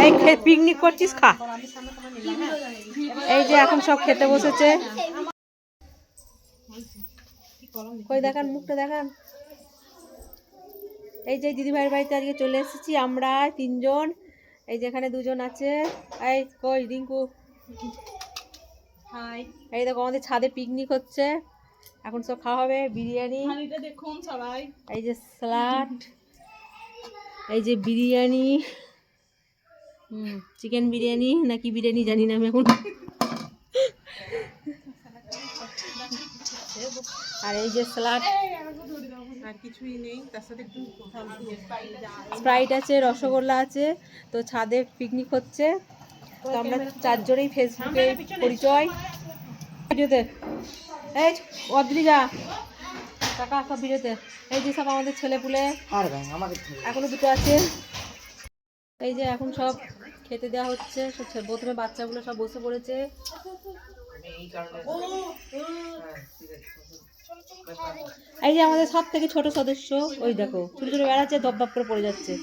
এই পিকনিক করছিস, খা। এই যে এখন সব খেতে বসেছে। কই দেখান, মুখটা দেখান। এই যে দিদি ভাইয়ের বাড়িতে আজকে চলে এসেছি আমরা 3 জন। এই যে এখানে 2 জন আছে। এই কই রিঙ্কু, হাই। এই দেখো আমাদের ছাদে পিকনিক হচ্ছে, এখন সব খাওয়া হবে। বিরিয়ানি দেখুন সবাই, এই যে স্যালাড, এই যে বিরিয়ানি, চিকেন বিরিয়ানি নাকি বিরিয়ানি জানি না আমি এখন। আর এই যে স্যালাড, আর কিছুই নেই তার সাথে একটু স্প্রাইট আছে, রসগোল্লা আছে। তো ছাদে পিকনিক হচ্ছে, তো আমরা 4 জনেই ফেসবুকে পরিচয়। ভিডিওতে এই অদ্রিজা টাকা সব ভিডিওতে। এই যে সব আমাদের ছেলেপুলে, এখনো 2টো আছে। এই যে এখন সব খেতে দেওয়া হচ্ছে। প্রথমে বাচ্চাগুলো সব বসে পড়েছে। এই যে আমাদের সব থেকে ছোট সদস্য, ওই দেখো ছোট ছোট বেড়াচ্ছে, ধপ ধপ করে পড়ে যাচ্ছে।